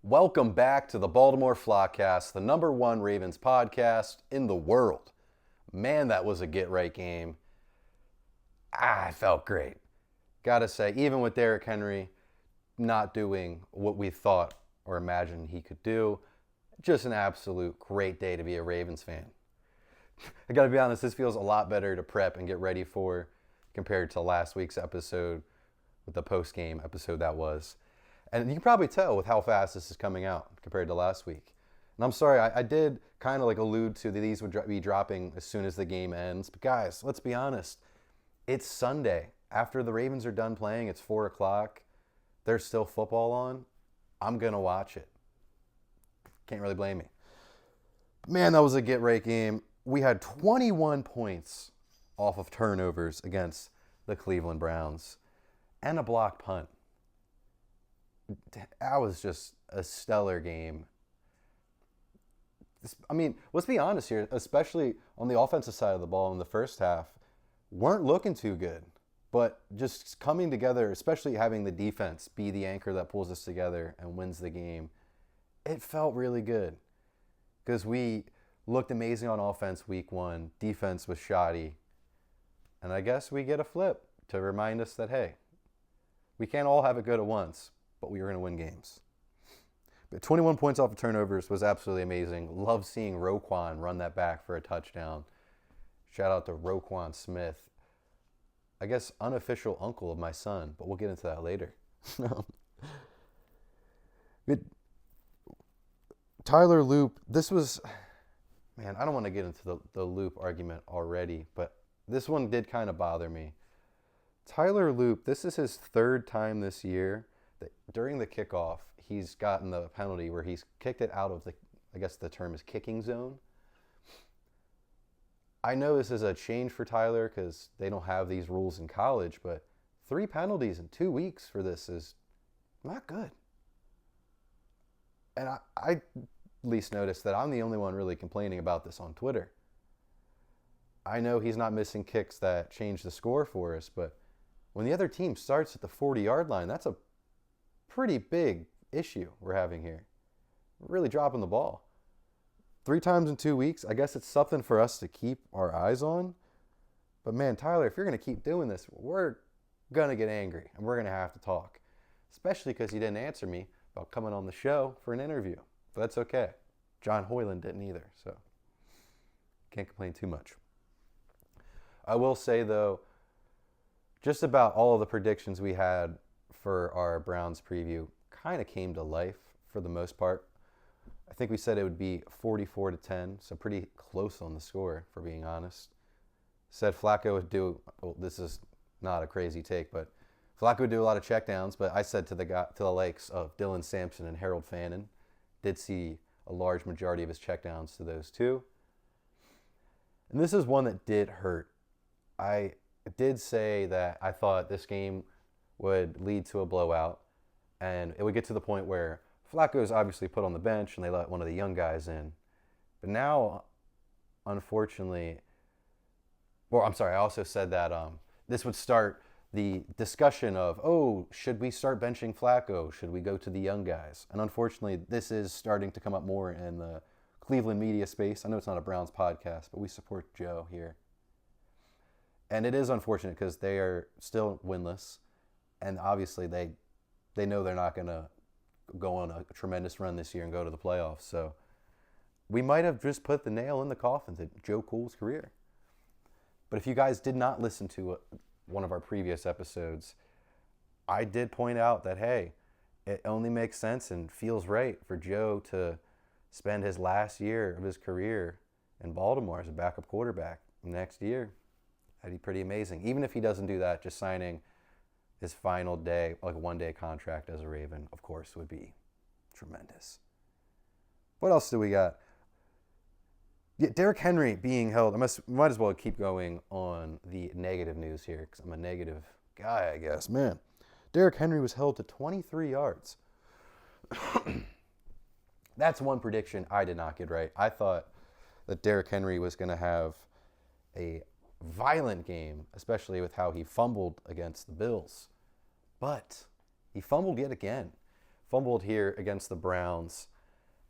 Welcome back to the Baltimore Flockcast, the number one Ravens podcast in the world. Man, that was a get-right game. It felt great. Gotta say, even with Derrick Henry not doing what we thought or imagined he could do, just an absolute great day to be a Ravens fan. I gotta be honest, this feels a lot better to prep and get ready for compared to last week's episode with the post-game episode that was. And you can probably tell with how fast this is coming out compared to last week. And I'm sorry, I did kind of like allude to that these would be dropping as soon as the game ends. But guys, let's be honest. It's Sunday. After the Ravens are done playing, it's 4 o'clock. There's still football on. I'm going to watch it. Can't really blame me. Man, that was a get-right game. We had 21 points off of turnovers against the Cleveland Browns and a blocked punt. That was just a stellar game. I mean, let's be honest here, especially on the offensive side of the ball in the first half, weren't looking too good. But just coming together, especially having the defense be the anchor that pulls us together and wins the game, it felt really good. Because we looked amazing on offense week one, defense was shoddy. And I guess we get a flip to remind us that, hey, we can't all have it good at once, but we were going to win games. But 21 points off of turnovers was absolutely amazing. Love seeing Roquan run that back for a touchdown. Shout out to Roquan Smith. I guess unofficial uncle of my son, but we'll get into that later. Tyler Loop, this was, man, I don't want to get into the Loop argument already, but this one did kind of bother me. Tyler Loop, this is his third time this year that during the kickoff, he's gotten the penalty where he's kicked it out of the, I guess the term is kicking zone. I know this is a change for Tyler because they don't have these rules in college, but 3 penalties in 2 weeks for this is not good. And I at least noticed that I'm the only one really complaining about this on Twitter. I know he's not missing kicks that change the score for us, but when the other team starts at the 40-yard line, that's a pretty big issue we're having here. We're really dropping the ball. 3 times in 2 weeks, I guess it's something for us to keep our eyes on. But man, Tyler, if you're going to keep doing this, we're going to get angry and we're going to have to talk. Especially because you didn't answer me about coming on the show for an interview. But that's okay. John Hoyland didn't either, so can't complain too much. I will say, though, just about all of the predictions we had for our Browns preview kind of came to life for the most part. I think we said it would be 44-10, so pretty close on the score, for being honest. Said Flacco would do, well, this is not a crazy take, but Flacco would do a lot of checkdowns, but I said to the likes of Dylan Sampson and Harold Fannin, did see a large majority of his checkdowns to those two. And this is one that did hurt. I did say that I thought this game would lead to a blowout, and it would get to the point where Flacco's obviously put on the bench and they let one of the young guys in. But now, unfortunately, I also said that this would start the discussion of, oh, should we start benching Flacco? Should we go to the young guys? And unfortunately, this is starting to come up more in the Cleveland media space. I know it's not a Browns podcast, but we support Joe here. And it is unfortunate because they are still winless. And obviously, they know they're not going to go on a tremendous run this year and go to the playoffs. So we might have just put the nail in the coffin to Joe Cool's career. But if you guys did not listen to one of our previous episodes, I did point out that, hey, it only makes sense and feels right for Joe to spend his last year of his career in Baltimore as a backup quarterback next year. That'd be pretty amazing. Even if he doesn't do that, just signing his final day, like a one-day contract as a Raven, of course, would be tremendous. What else do we got? Yeah, Derrick Henry being held. Might as well keep going on the negative news here because I'm a negative guy, I guess. Man, Derrick Henry was held to 23 yards. That's one prediction I did not get right. I thought that Derrick Henry was going to have a violent game, especially with how he fumbled against the Bills. But he fumbled yet again. fumbled here against the Browns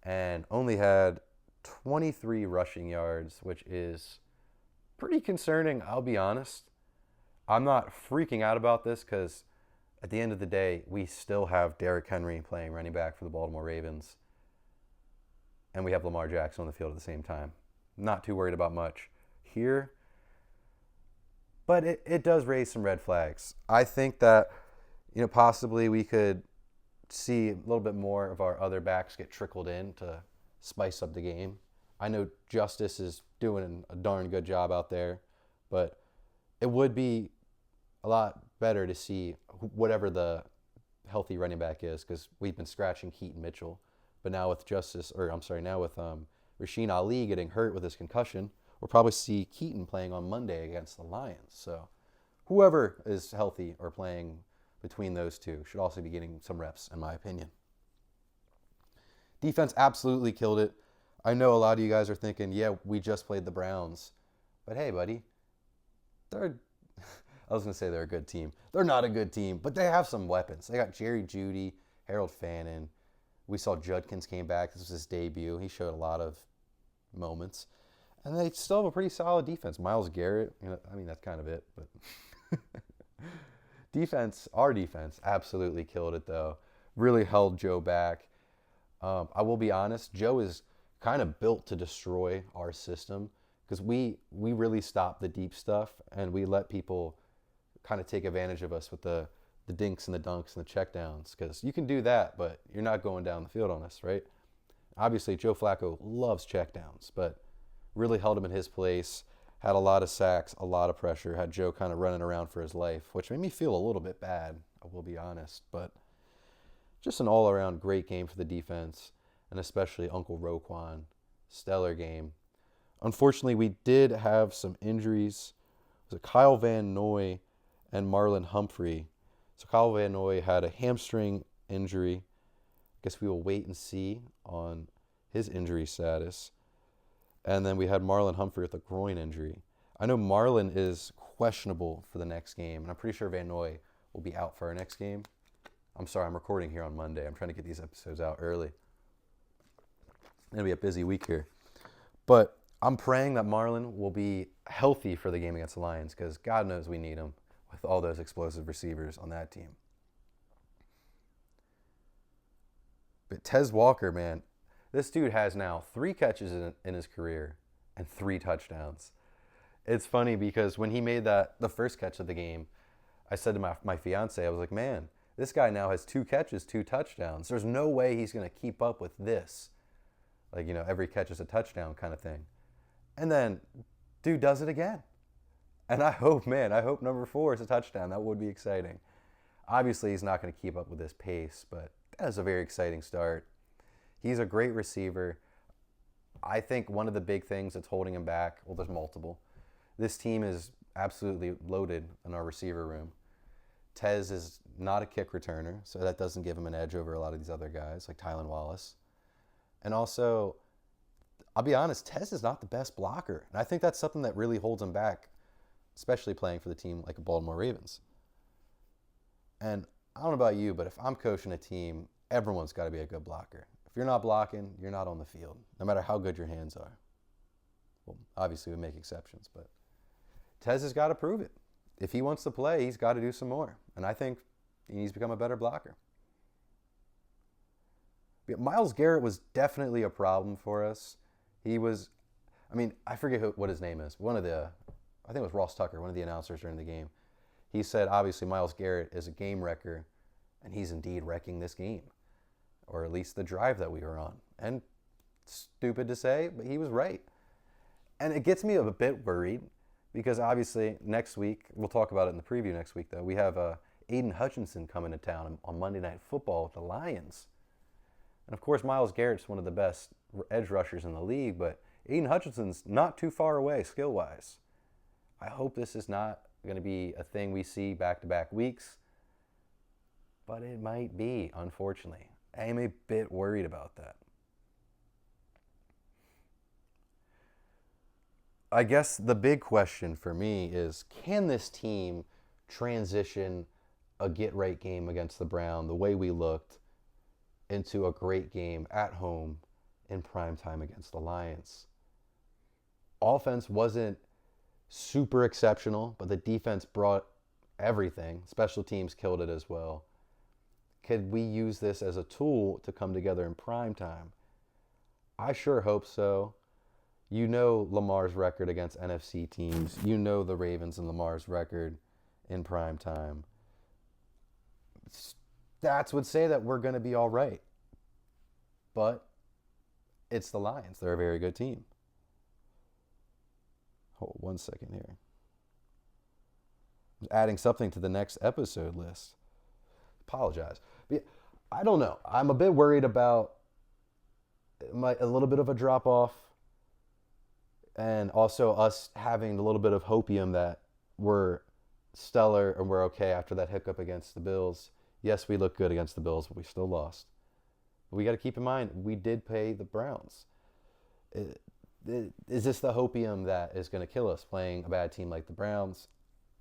and only had 23 rushing yards, which is pretty concerning, I'll be honest. I'm not freaking out about this because at the end of the day, we still have Derrick Henry playing running back for the Baltimore Ravens, and we have Lamar Jackson on the field at the same time. Not too worried about much here, but it does raise some red flags. I think that, possibly we could see a little bit more of our other backs get trickled in to spice up the game. I know Justice is doing a darn good job out there, but it would be a lot better to see whatever the healthy running back is, because we've been scratching Keaton Mitchell. But now with Rasheen Ali getting hurt with his concussion, we'll probably see Keaton playing on Monday against the Lions. So whoever is healthy or playing between those two should also be getting some reps, in my opinion. Defense absolutely killed it. I know a lot of you guys are thinking, yeah, we just played the Browns. But hey, buddy, I was going to say they're a good team. They're not a good team, but they have some weapons. They got Jerry Jeudy, Harold Fannin. We saw Judkins came back. This was his debut. He showed a lot of moments. And they still have a pretty solid defense. Myles Garrett, that's kind of it. But our defense absolutely killed it, though. Really held Joe back. I will be honest, Joe is kind of built to destroy our system because we really stop the deep stuff and we let people kind of take advantage of us with the dinks and the dunks and the checkdowns, because you can do that, but you're not going down the field on us, right? Obviously, Joe Flacco loves checkdowns, but really held him in his place, had a lot of sacks, a lot of pressure, had Joe kind of running around for his life, which made me feel a little bit bad, I will be honest, but just an all-around great game for the defense, and especially Uncle Roquan. Stellar game. Unfortunately, we did have some injuries. It was Kyle Van Noy and Marlon Humphrey. So Kyle Van Noy had a hamstring injury. I guess we will wait and see on his injury status. And then we had Marlon Humphrey with a groin injury. I know Marlon is questionable for the next game, and I'm pretty sure Van Noy will be out for our next game. I'm sorry, I'm recording here on Monday. I'm trying to get these episodes out early. It'll be a busy week here. But I'm praying that Marlon will be healthy for the game against the Lions, because God knows we need him with all those explosive receivers on that team. But Tez Walker, man, this dude has now 3 catches in his career and 3 touchdowns. It's funny because when he made the first catch of the game, I said to my fiance, I was like, man, this guy now has 2 catches, 2 touchdowns. There's no way he's going to keep up with this. Like, every catch is a touchdown kind of thing. And then, dude does it again. And I hope number 4 is a touchdown. That would be exciting. Obviously, he's not going to keep up with this pace, but that is a very exciting start. He's a great receiver. I think one of the big things that's holding him back, well, there's multiple. This team is absolutely loaded in our receiver room. Tez is not a kick returner, so that doesn't give him an edge over a lot of these other guys, like Tylan Wallace. And also, I'll be honest, Tez is not the best blocker. And I think that's something that really holds him back, especially playing for the team like the Baltimore Ravens. And I don't know about you, but if I'm coaching a team, everyone's got to be a good blocker. If you're not blocking, you're not on the field, no matter how good your hands are. Well, obviously we make exceptions, but Tez has got to prove it. If he wants to play, he's got to do some more. And I think he needs to become a better blocker. But Myles Garrett was definitely a problem for us. I forget what his name is. I think it was Ross Tucker, one of the announcers during the game. He said, obviously, Myles Garrett is a game wrecker, and he's indeed wrecking this game, or at least the drive that we were on. And stupid to say, but he was right. And it gets me a bit worried, because obviously next week, we'll talk about it in the preview next week, though, we have Aiden Hutchinson coming to town on Monday Night Football with the Lions. And of course, Myles Garrett's one of the best edge rushers in the league, but Aiden Hutchinson's not too far away skill-wise. I hope this is not going to be a thing we see back-to-back weeks, but it might be, unfortunately. I am a bit worried about that. I guess the big question for me is, can this team transition a get-right game against the Browns the way we looked into a great game at home in prime time against the Lions. Offense wasn't super exceptional, but the defense brought everything. Special teams killed it as well. Could we use this as a tool to come together in prime time? I sure hope so. You know Lamar's record against NFC teams. You know the Ravens and Lamar's record in prime time. Stats would say that we're going to be all right. But it's the Lions. They're a very good team. Hold 1 second here. I'm adding something to the next episode list. Apologize. But I don't know. I'm a bit worried about a little bit of a drop off. And also us having a little bit of hopium that we're stellar and we're okay after that hiccup against the Bills. Yes, we look good against the Bills, but we still lost. We got to keep in mind, we did pay the Browns. Is this the hopium that is going to kill us, playing a bad team like the Browns?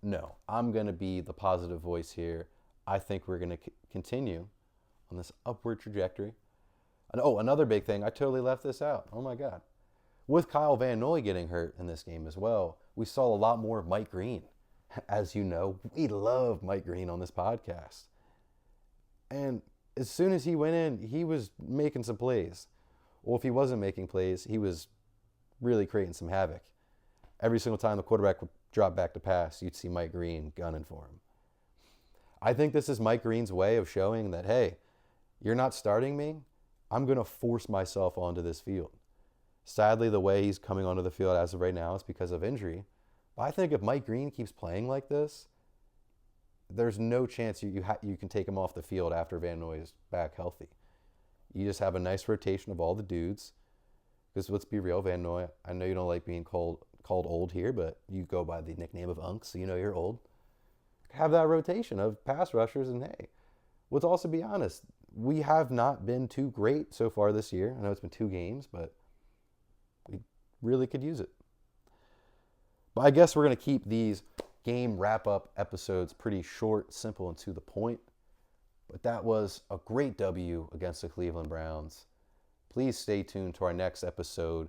No. I'm going to be the positive voice here. I think we're going to continue on this upward trajectory. And another big thing, I totally left this out. Oh my God. With Kyle Van Noy getting hurt in this game as well, we saw a lot more of Mike Green. As you know, we love Mike Green on this podcast. And as soon as he went in, he was making some plays. Well, if he wasn't making plays, he was really creating some havoc. Every single time the quarterback would drop back to pass, you'd see Mike Green gunning for him. I think this is Mike Green's way of showing that, hey, you're not starting me. I'm going to force myself onto this field. Sadly, the way he's coming onto the field as of right now is because of injury. But I think if Mike Green keeps playing like this, there's no chance you can take him off the field after Van Noy is back healthy. You just have a nice rotation of all the dudes. Because let's be real, Van Noy, I know you don't like being called old here, but you go by the nickname of Unc, so you know you're old. Have that rotation of pass rushers, and hey, let's also be honest, we have not been too great so far this year. I know it's been 2 games, but we really could use it. But I guess we're going to keep these game wrap-up episodes pretty short, simple, and to the point. But that was a great W against the Cleveland Browns. Please stay tuned to our next episode.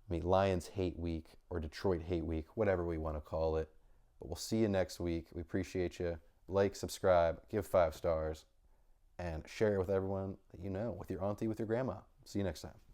Lions Hate Week or Detroit Hate Week, whatever we want to call it. But we'll see you next week. We appreciate you. Like, subscribe, give 5 stars, and share it with everyone that you know, with your auntie, with your grandma. See you next time.